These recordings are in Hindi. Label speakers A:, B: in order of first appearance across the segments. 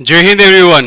A: जय हिंद एवरीवन।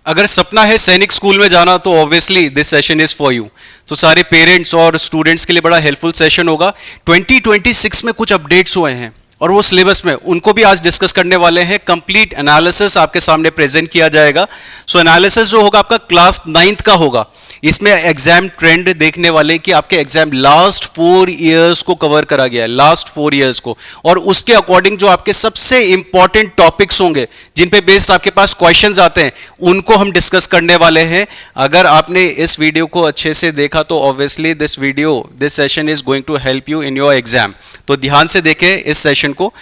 A: अगर सपना है सैनिक स्कूल में जाना तो obviously this session is for you. तो सारे पेरेंट्स और स्टूडेंट्स के लिए बड़ा हेल्पफुल सेशन होगा। 2026 में कुछ अपडेट्स हुए हैं और वो सिलेबस में उनको भी आज डिस्कस करने वाले हैं। कंप्लीट एनालिसिस आपके सामने प्रेजेंट किया जाएगा। सो एनालिसिस जो होगा आपका क्लास 9th का होगा। इसमें एग्जाम ट्रेंड देखने वाले कि आपके एग्जाम लास्ट 4 इयर्स को कवर करा गया है, लास्ट 4 इयर्स को, और उसके अकॉर्डिंग जो आपके सबसे इंपॉर्टेंट टॉपिक्स होंगे जिन पे बेस्ड आपके पास क्वेश्चंस आते हैं उनको हम डिस्कस करने वाले हैं। अगर आपने इस वीडियो को अच्छे से देखा तो obviously this session is going to help you in your exam. तो ध्यान से देखें इस सेशन को।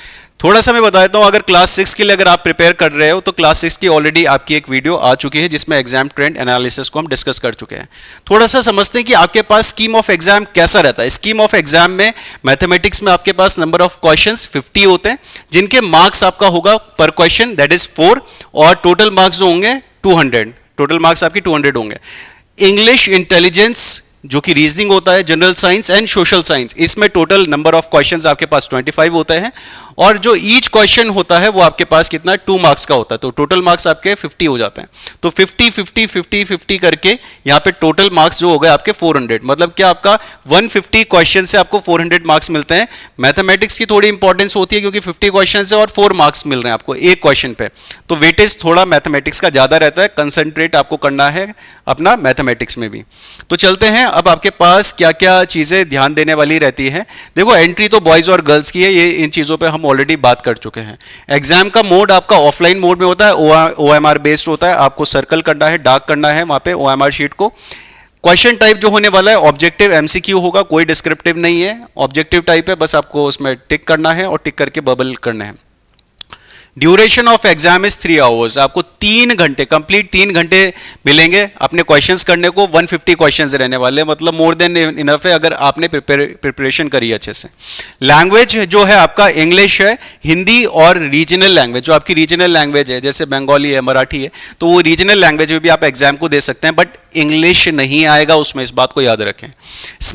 A: थोड़ा सा मैं बता देता हूं, अगर क्लास 6 के लिए अगर आप प्रिपेयर कर रहे हो तो क्लास 6 की ऑलरेडी आपकी एक वीडियो आ चुकी है जिसमें एग्जाम ट्रेंड एनालिसिस को हम डिस्कस कर चुके हैं। थोड़ा सा समझते हैं कि आपके पास स्कीम ऑफ एग्जाम कैसा रहता है। स्कीम ऑफ एग्जाम में मैथमेटिक्स में आपके पास नंबर ऑफ क्वेश्चंस 50 होते हैं जिनके मार्क्स आपका होगा पर क्वेश्चन दैट इज 4, और टोटल मार्क्स जो होंगे 200, टोटल मार्क्स आपकी 200 होंगे। इंग्लिश, इंटेलिजेंस जो कि रीजनिंग होता है, general science and social science, इसमें टोटल नंबर ऑफ क्वेश्चंस आपके पास 25 होते हैं, और जो ईच क्वेश्चन होता है वो आपके पास कितना 2 मार्क्स का होता है। तो टोटल मार्क्स आपके 50 हो जाते हैं। तो 50 50 50 50 करके यहाँ पे टोटल मार्क्स जो हो गए आपके 400। मतलब क्या आपका 150 क्वेश्चन से आपको 400 मार्क्स मिलते हैं। मैथमेटिक्स की थोड़ी इंपॉर्टेंस होती है क्योंकि 50 क्वेश्चन से और 4 मार्क्स मिल रहे हैं आपको एक क्वेश्चन पे, तो वेटेज थोड़ा मैथमेटिक्स का ज्यादा रहता है। कंसंट्रेट आपको करना है अपना मैथमेटिक्स में भी। तो चलते हैं, अब आपके पास क्या क्या चीजें ध्यान देने वाली रहती है। देखो, एंट्री तो बॉयज और गर्ल्स की है, ये इन चीजों पे हम ऑलरेडी बात कर चुके हैं। एग्जाम का मोड आपका ऑफलाइन मोड में होता है, OMR बेस्ड होता है। आपको सर्कल करना है, डार्क करना है वहां पे OMR शीट को। क्वेश्चन टाइप जो होने वाला है ऑब्जेक्टिव MCQ होगा, कोई डिस्क्रिप्टिव नहीं है, ऑब्जेक्टिव टाइप है। बस आपको उसमें टिक करना है और टिक करके बबल करना है। Duration of exam is 3 hours. आपको 3 घंटे, कंप्लीट 3 घंटे मिलेंगे अपने क्वेश्चंस करने को। 150 क्वेश्चंस रहने वाले, मतलब मोर देन इनफ है अगर आपने प्रिपरेशन करी अच्छे से। लैंग्वेज जो है आपका इंग्लिश है, हिंदी और रीजनल लैंग्वेज, जो आपकी रीजनल लैंग्वेज है जैसे बंगाली है, मराठी है, तो वो रीजनल लैंग्वेज में भी आप एग्जाम को दे सकते हैं, बट इंग्लिश नहीं आएगा उसमें, इस बात को याद रखें।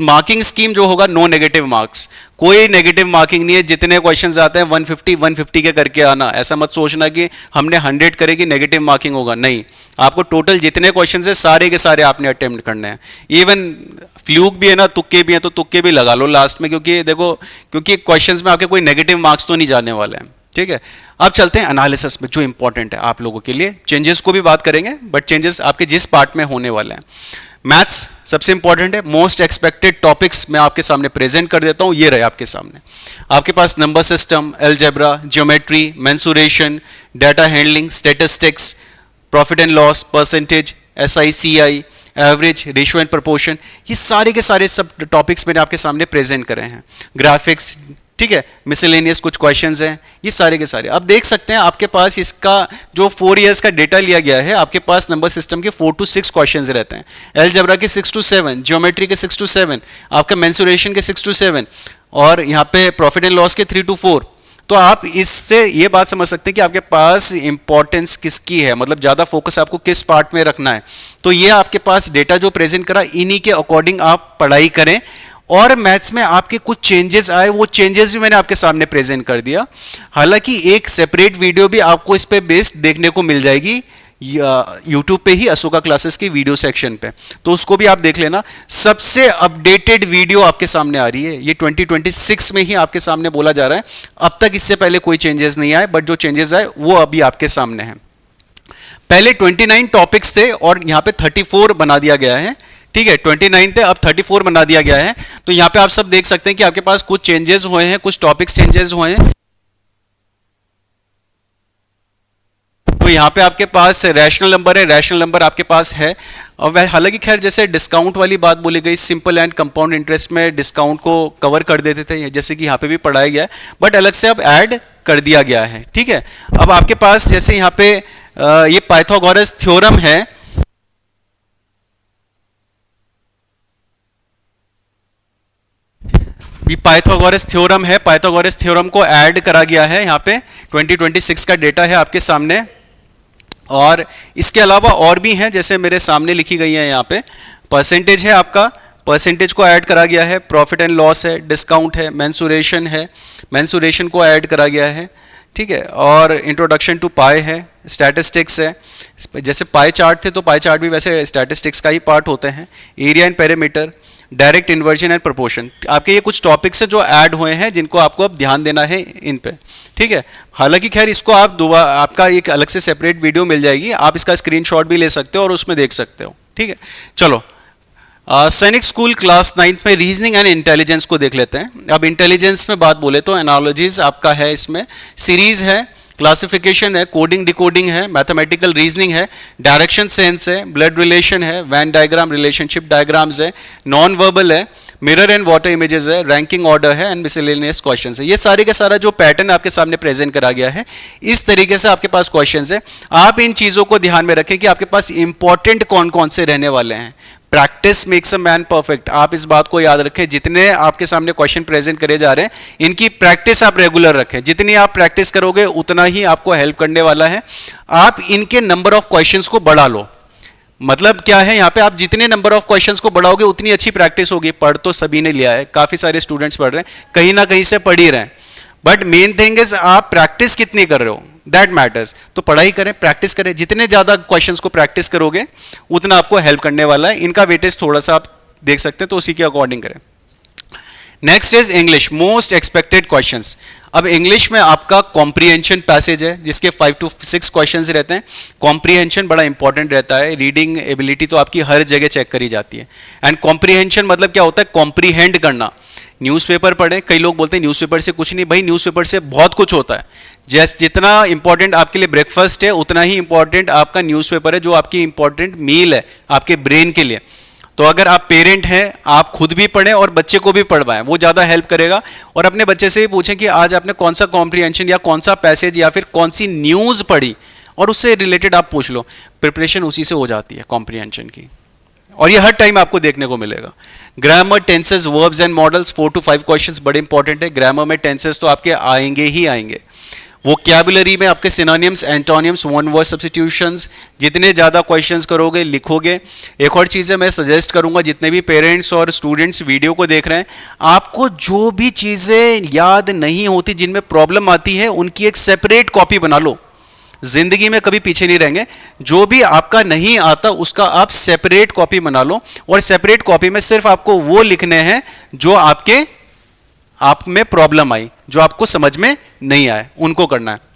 A: मार्किंग स्कीम जो होगा नो नेगेटिव मार्क्स, कोई नेगेटिव मार्किंग नहीं है। जितने क्वेश्चंस आते हैं 150 के करके आना। ऐसा मत सोचना कि हमने 100 करेगी नेगेटिव मार्किंग होगा, नहीं। आपको टोटल जितने क्वेश्चंस है सारे के सारे आपने अटेम्प्ट करने हैं। इवन फ्लूक भी है ना, तुक्के भी हैं, तो तुक्के भी लगा लो लास्ट में, क्योंकि देखो, क्योंकि क्वेश्चंस में आपके कोई नेगेटिव मार्क्स तो नहीं जाने वाले हैं। ठीक है, अब चलते हैं एनालिसिस में, जो इंपॉर्टेंट है आप लोगों के लिए। चेंजेस को भी बात करेंगे, बट चेंजेस आपके जिस पार्ट में होने वाले हैं। मैथ्स सबसे इंपॉर्टेंट है। मोस्ट एक्सपेक्टेड टॉपिक्स मैं आपके सामने प्रेजेंट कर देता हूं, ये रहे आपके सामने। आपके पास number system, algebra, geometry, mensuration, data handling, statistics, profit and loss, percentage, SI CI, average, ratio and proportion, ये सारे के सारे सब टॉपिक्स मैंने आपके सामने प्रेजेंट करे हैं। ग्राफिक्स, ठीक है, मिसलेनियस कुछ क्वेश्चंस हैं, ये सारे के सारे आप देख सकते हैं। आपके पास इसका जो 4 इयर्स का डेटा लिया गया है, आपके पास नंबर सिस्टम के 4 to 6 क्वेश्चंस रहते हैं, अलजेब्रा के 6 to 7, ज्योमेट्री के 6 to 7, आपका मेंसुरेशन के 6 to 7, और यहाँ पे प्रॉफिट एंड लॉस के 3 to 4। तो आप इससे ये बात समझ सकते हैं कि आपके पास इंपॉर्टेंस किसकी है, मतलब ज्यादा फोकस आपको किस पार्ट में रखना है। तो ये आपके पास डेटा जो प्रेजेंट करा, इन्हीं के अकॉर्डिंग आप पढ़ाई करें। और मैथ्स में आपके कुछ चेंजेस आए, वो चेंजेस भी मैंने आपके सामने प्रेजेंट कर दिया। हालांकि एक सेपरेट वीडियो भी आपको इस पे बेस्ड देखने को मिल जाएगी यूट्यूब पे ही, अशोका क्लासेस की वीडियो सेक्शन पे, तो उसको भी आप देख लेना। सबसे अपडेटेड वीडियो आपके सामने आ रही है, ये 2026 में ही आपके सामने बोला जा रहा है। अब तक इससे पहले कोई चेंजेस नहीं आए, बट जो चेंजेस आए वो अभी आपके सामने हैं। पहले 29 टॉपिक्स थे और यहाँ पे 34 बना दिया गया है। ठीक है, 29 थे, अब 34 बना दिया गया है। तो यहाँ पे आप सब देख सकते हैं कि आपके पास कुछ चेंजेस हुए हैं, कुछ टॉपिक्स चेंजेस हुए हैं। तो यहाँ पे आपके पास रैशनल नंबर है, रैशनल नंबर आपके पास है। और हालांकि खैर जैसे डिस्काउंट वाली बात बोली गई, सिंपल एंड कंपाउंड इंटरेस्ट में डिस्काउंट को कवर कर देते थे, जैसे कि यहाँ पे भी पढ़ाया गया है, बट अलग से अब ऐड कर दिया गया है। ठीक है, अब आपके पास जैसे यहाँ पे ये पाइथागोरस थ्योरम है, ये पाइथागोरस थ्योरम है, पाइथागोरस थ्योरम को ऐड करा गया है यहाँ पे। 2026 का डेटा है आपके सामने, और इसके अलावा और भी हैं, जैसे मेरे सामने लिखी गई है यहाँ पे। परसेंटेज है आपका, परसेंटेज को ऐड करा गया है, प्रॉफिट एंड लॉस है, डिस्काउंट है, मेंसुरेशन है, मेंसुरेशन को ऐड करा गया है। ठीक है, और इंट्रोडक्शन टू पाई है, स्टैटिस्टिक्स है, जैसे पाई चार्ट थे तो पाई चार्ट भी वैसे स्टैटिस्टिक्स का ही पार्ट होते हैं, area and perimeter, direct inversion and proportion, आपके ये कुछ टॉपिक्स है जो ऐड हुए हैं जिनको आपको अब ध्यान देना है इन पे, ठीक है। हालांकि खैर इसको आप दोबारा, आपका एक अलग से सेपरेट वीडियो मिल जाएगी, आप इसका स्क्रीनशॉट भी ले सकते हो और उसमें देख सकते हो, ठीक है। चलो सैनिक स्कूल क्लास 9 में रीजनिंग एंड इंटेलिजेंस को देख लेते हैं। अब इंटेलिजेंस में बात बोले तो एनालॉजीज आपका है, इसमें सीरीज है, क्लासिफिकेशन है, कोडिंग डिकोडिंग है, मैथमेटिकल रीजनिंग है, डायरेक्शन सेंस है, ब्लड रिलेशन है, वैन डायग्राम, रिलेशनशिप डायग्राम्स है, नॉन वर्बल है, मिरर एंड वाटर इमेजेस है, रैंकिंग ऑर्डर है एंड मिसलेनियस क्वेश्चंस है। ये सारे के सारा जो पैटर्न आपके सामने प्रेजेंट करा गया है, इस तरीके से आपके पास क्वेश्चंस है। आप इन चीजों को ध्यान में रखें कि आपके पास इंपॉर्टेंट कौन कौन से रहने वाले हैं। Practice makes a man perfect, आप इस बात को याद रखें। जितने आपके सामने क्वेश्चन प्रेजेंट करे जा रहे हैं, इनकी प्रैक्टिस आप रेगुलर रखें। जितनी आप प्रैक्टिस करोगे उतना ही आपको हेल्प करने वाला है। आप इनके नंबर ऑफ क्वेश्चंस को बढ़ा लो। मतलब क्या है, यहाँ पे आप जितने नंबर ऑफ क्वेश्चंस को बढ़ाओगे उतनी अच्छी प्रैक्टिस होगी। पढ़ तो सभी ने लिया है, काफी सारे स्टूडेंट्स पढ़ रहे हैं, कहीं ना कहीं से पढ़ ही रहे हैं, बट मेन थिंग इज आप प्रैक्टिस कितनी कर रहे हो, दैट मैटर्स। तो पढ़ाई करें, प्रैक्टिस करें, जितने ज्यादा क्वेश्चंस को प्रैक्टिस करोगे उतना आपको हेल्प करने वाला है। इनका वेटेज थोड़ा सा आप देख सकते हैं, तो उसी के अकॉर्डिंग करें। Next is English, most expected questions. अब इंग्लिश में आपका कॉम्प्रिहेंशन पैसेज है, जिसके 5 to 6 क्वेश्चंस रहते हैं। कॉम्प्रिहेंशन बड़ा इंपॉर्टेंट रहता है, रीडिंग एबिलिटी तो आपकी हर जगह चेक करी जाती है। एंड कॉम्प्रिहेंशन मतलब क्या होता है, कॉम्प्रिहेंड करना। न्यूज़पेपर पढ़े, कई लोग बोलते हैं न्यूज़पेपर से कुछ नहीं, भाई न्यूज़पेपर से बहुत कुछ होता है। जैसे जितना इंपॉर्टेंट आपके लिए ब्रेकफास्ट है, उतना ही इंपॉर्टेंट आपका न्यूज़पेपर है, जो आपकी इंपॉर्टेंट मील है आपके ब्रेन के लिए। तो अगर आप पेरेंट हैं, आप खुद भी पढ़ें और बच्चे को भी पढ़वाएं, वो ज़्यादा हेल्प करेगा। और अपने बच्चे से भी पूछें कि आज आपने कौन सा कॉम्प्रिहेंशन या कौन सा पैसेज या फिर कौन सी न्यूज़ पढ़ी, और उससे रिलेटेड आप पूछ लो। प्रिपरेशन उसी से हो जाती है कॉम्प्रिहेंशन की, और ये हर टाइम आपको देखने को मिलेगा। Grammar, tenses, verbs and models, 4 to 5 questions बड़े इंपॉर्टेंट है। ग्रामर में टेंसेस तो आपके आएंगे ही आएंगे। वोकैबुलरी में आपके synonyms, antonyms, one word substitutions, जितने ज़्यादा क्वेश्चंस करोगे, लिखोगे। एक और चीज़ है, मैं सजेस्ट करूंगा जितने भी पेरेंट्स और स्टूडेंट्स वीडियो को देख रहे हैं, आपको जो भी चीज़ें याद नहीं होती, जिनमें प्रॉब्लम आती है, उनकी एक सेपरेट कॉपी बना लो। जिंदगी में कभी पीछे नहीं रहेंगे। जो भी आपका नहीं आता उसका आप सेपरेट कॉपी बना लो, और सेपरेट कॉपी में सिर्फ आपको वो लिखने हैं जो आप में प्रॉब्लम आई, जो आपको समझ में नहीं आए, उनको करना है।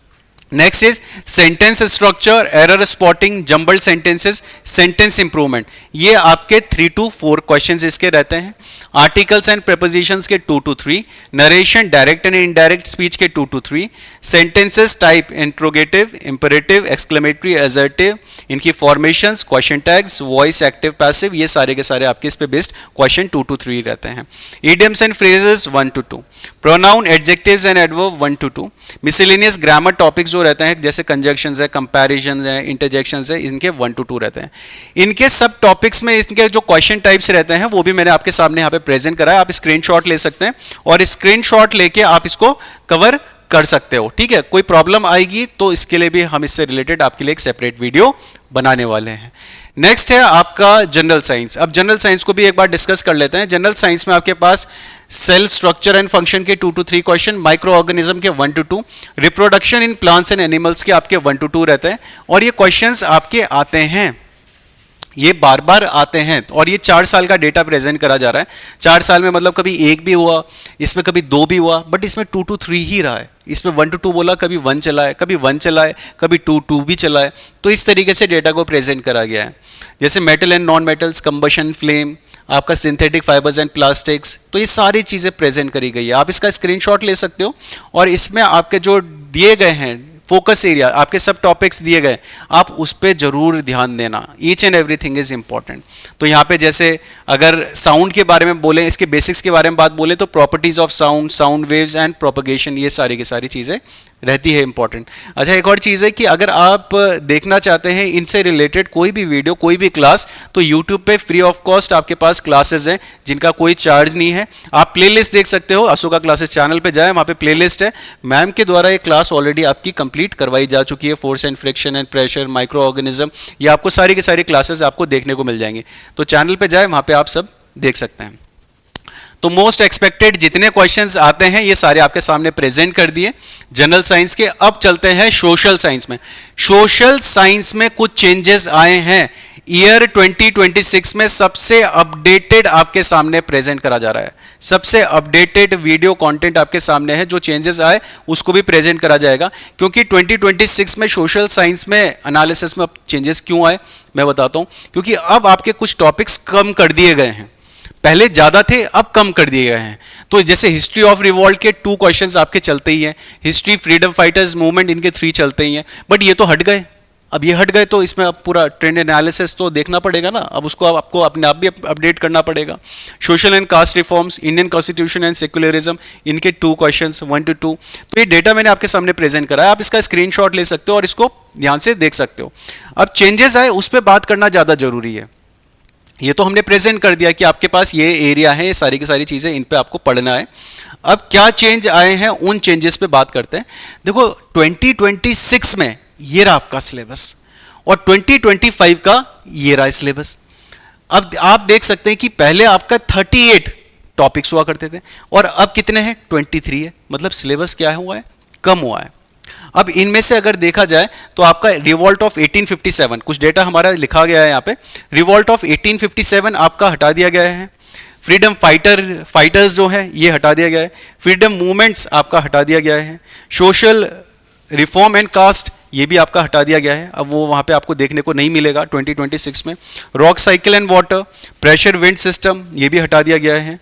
A: Next is sentence structure, error spotting, jumbled sentences, sentence improvement. ये आपके 3 to 4 क्वेश्चंस इसके रहते हैं। आर्टिकल्स एंड प्रीपोजिशंस के 2 to 3, narration, direct and indirect speech के 2 to 3, sentences type, interrogative, imperative, exclamatory, assertive, इनकी formations, question tags, voice, active, passive, ये सारे के सारे आपके इस पे बेस्ड क्वेश्चन 2 to 3 रहते हैं। Idioms and phrases 1 to 2, pronoun, adjectives and adverb 1 to 2, miscellaneous grammar topics जो रहते हैं, जैसे कंजक्शंस है, कंपैरिजन है, इंटरजेक्शंस है, इनके 1 to 2 रहते हैं। इनके सब टॉपिक्स में इनके जो क्वेश्चन टाइप्स रहते हैं वो भी मैंने आपके सामने यहाँ पे प्रेजेंट करा है। आप स्क्रीनशॉट ले सकते हैं और स्क्रीनशॉट लेके आप इसको कवर कर सकते हो, ठीक है। कोई प्रॉब्लम आएगी तो इसके लिए भी हम इससे रिलेटेड आपके लिए एक सेपरेट वीडियो बनाने वाले हैं। नेक्स्ट है आपका जनरल साइंस। अब जनरल साइंस को भी एक बार डिस्कस कर लेते हैं। जनरल साइंस में आपके पास सेल स्ट्रक्चर एंड फंक्शन के 2 to 3 क्वेश्चन, माइक्रो ऑर्गेनिज्म के 1 to 2, reproduction in plants and animals के आपके 1 to 2 रहते हैं। और ये क्वेश्चंस आपके आते हैं, ये बार बार आते हैं, और ये 4 साल का डेटा प्रेजेंट करा जा रहा है। 4 साल में मतलब कभी 1 भी हुआ, इसमें कभी 2 भी हुआ, बट इसमें 2 to 3 ही रहा है। इसमें 1 to 2 बोला, कभी 1 चला है, कभी 1 चला है, कभी 2 भी चला है। तो इस तरीके से डेटा को प्रेजेंट करा गया है। जैसे metal and non metals, combustion, flame, आपका सिंथेटिक फाइबर्स एंड प्लास्टिक्स, तो ये सारी चीज़ें प्रेजेंट करी गई है। आप इसका स्क्रीनशॉट ले सकते हो, और इसमें आपके जो दिए गए हैं फोकस एरिया, आपके सब टॉपिक्स दिए गए, आप उस पर जरूर ध्यान देना। Each and everything is important. तो यहाँ पे जैसे अगर साउंड के बारे में बोले, इसके बेसिक्स के बारे में बात बोले, तो properties of sound, sound waves and propagation, ये सारी की सारी चीज़ें रहती है इंपॉर्टेंट। अच्छा, एक और चीज़ है कि अगर आप देखना चाहते हैं इनसे रिलेटेड कोई भी वीडियो, कोई भी क्लास, तो यूट्यूब पे फ्री ऑफ कॉस्ट आपके पास क्लासेस हैं जिनका कोई चार्ज नहीं है। आप प्लेलिस्ट देख सकते हो, अशोका क्लासेस चैनल पे जाएं, वहाँ पे प्लेलिस्ट है। मैम के द्वारा ये क्लास ऑलरेडी आपकी कंप्लीट करवाई जा चुकी है। Force and friction and pressure, micro organism, ये आपको सारी की सारी क्लासेस आपको देखने को मिल जाएंगी। तो चैनल पे जाए, वहाँ पे आप सब देख सकते हैं। तो मोस्ट एक्सपेक्टेड जितने क्वेश्चंस आते हैं ये सारे आपके सामने प्रेजेंट कर दिए जनरल साइंस के। अब चलते हैं सोशल साइंस में। सोशल साइंस में कुछ चेंजेस आए हैं ईयर 2026 में, सबसे अपडेटेड आपके सामने प्रेजेंट करा जा रहा है। सबसे अपडेटेड वीडियो कंटेंट आपके सामने है, जो चेंजेस आए उसको भी प्रेजेंट करा जाएगा। क्योंकि 2026 में सोशल साइंस में एनालिसिस में अब चेंजेस क्यों आए मैं बताता हूं। क्योंकि अब आपके कुछ टॉपिक्स कम कर दिए गए हैं, पहले ज्यादा थे अब कम कर दिए गए हैं। तो जैसे हिस्ट्री ऑफ रिवॉल्ट के 2 क्वेश्चंस आपके चलते ही हैं, हिस्ट्री फ्रीडम फाइटर्स मूवमेंट इनके 3 चलते ही हैं, बट ये तो हट गए। अब ये हट गए तो इसमें अब पूरा ट्रेंड एनालिसिस तो देखना पड़ेगा ना, अब उसको आपको अपने आप भी अपडेट करना पड़ेगा। Social and caste reforms, Indian constitution and secularism, इनके 2 क्वेश्चंस 1 to 2। तो ये डेटा मैंने आपके सामने प्रेजेंट करा है, आप इसका स्क्रीनशॉट ले सकते हो और इसको ध्यान से देख सकते हो। अब चेंजेस आए उस पर बात करना ज्यादा जरूरी है। ये तो हमने प्रेजेंट कर दिया कि आपके पास ये एरिया है, ये सारी की सारी चीजें इन पे आपको पढ़ना है। अब क्या चेंज आए हैं उन चेंजेस पे बात करते हैं। देखो 2026 में ये रहा आपका सिलेबस और 2025 का ये रहा सिलेबस। अब आप देख सकते हैं कि पहले आपका 38 टॉपिक्स हुआ करते थे और अब कितने हैं 23 है। मतलब सिलेबस क्या हुआ है, कम हुआ है। अब इनमें से अगर देखा जाए तो आपका रिवॉल्ट ऑफ 1857, कुछ डेटा हमारा लिखा गया है यहाँ पे, रिवॉल्ट ऑफ 1857 आपका हटा दिया गया है। फ्रीडम फाइटर्स जो है ये हटा दिया गया है। फ्रीडम मूवमेंट्स आपका हटा दिया गया है। सोशल रिफॉर्म एंड कास्ट ये भी आपका हटा दिया गया है, अब वो वहाँ पे आपको देखने को नहीं मिलेगा 2026 में। Rock cycle and water, pressure wind system ये भी हटा दिया गया है।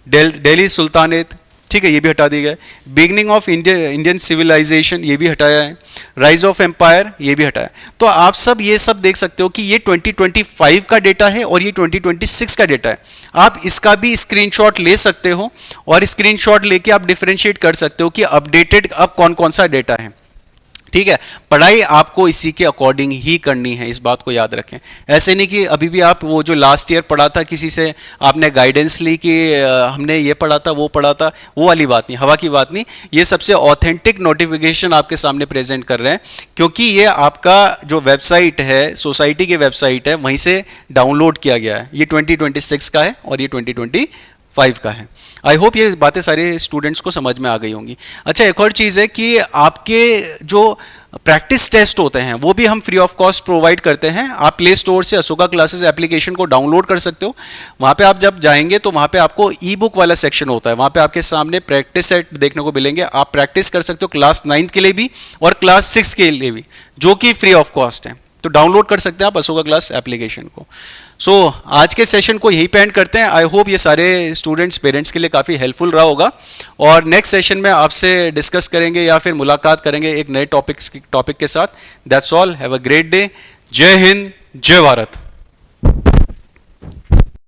A: दिल्ली सुल्तानेत, ठीक है, ये भी हटा दिया गया है। बिगनिंग ऑफ इंडियन सिविलाइजेशन ये भी हटाया है। राइज ऑफ एम्पायर ये भी हटाया। तो आप सब ये सब देख सकते हो कि ये 2025 का डेटा है और ये 2026 का डेटा है। आप इसका भी स्क्रीनशॉट ले सकते हो और स्क्रीनशॉट लेके आप डिफरेंशिएट कर सकते हो कि अपडेटेड अब कौन कौन सा डेटा है। ठीक है, पढ़ाई आपको इसी के अकॉर्डिंग ही करनी है, इस बात को याद रखें। ऐसे नहीं कि अभी भी आप वो जो लास्ट ईयर पढ़ा था किसी से आपने गाइडेंस ली कि हमने ये पढ़ा था वो पढ़ा था, वो वाली बात नहीं, हवा की बात नहीं। ये सबसे ऑथेंटिक नोटिफिकेशन आपके सामने प्रेजेंट कर रहे हैं, क्योंकि ये आपका जो वेबसाइट है, सोसाइटी की वेबसाइट है, वहीं से डाउनलोड किया गया है। ये 2026 का है और ये 2025 का है। आई होप ये बातें सारे स्टूडेंट्स को समझ में आ गई होंगी। अच्छा, एक और चीज़ है कि आपके जो प्रैक्टिस टेस्ट होते हैं वो भी हम फ्री ऑफ कॉस्ट प्रोवाइड करते हैं। आप प्ले स्टोर से अशोका क्लासेस एप्लीकेशन को डाउनलोड कर सकते हो। वहाँ पे आप जब जाएंगे तो वहाँ पे आपको ई बुक वाला सेक्शन होता है, वहाँ पे आपके सामने प्रैक्टिस सेट देखने को मिलेंगे। आप प्रैक्टिस कर सकते हो क्लास 9 के लिए भी और क्लास 6 के लिए भी, जो कि फ्री ऑफ कॉस्ट है। तो डाउनलोड कर सकते हैं आप अशोका क्लास एप्लीकेशन को। सो आज के सेशन को यही पे एंड करते हैं। आई होप ये सारे स्टूडेंट्स पेरेंट्स के लिए काफ़ी हेल्पफुल रहा होगा और नेक्स्ट सेशन में आपसे डिस्कस करेंगे या फिर मुलाकात करेंगे एक नए टॉपिक के साथ। That's all, have a great day. जय हिंद, जय भारत।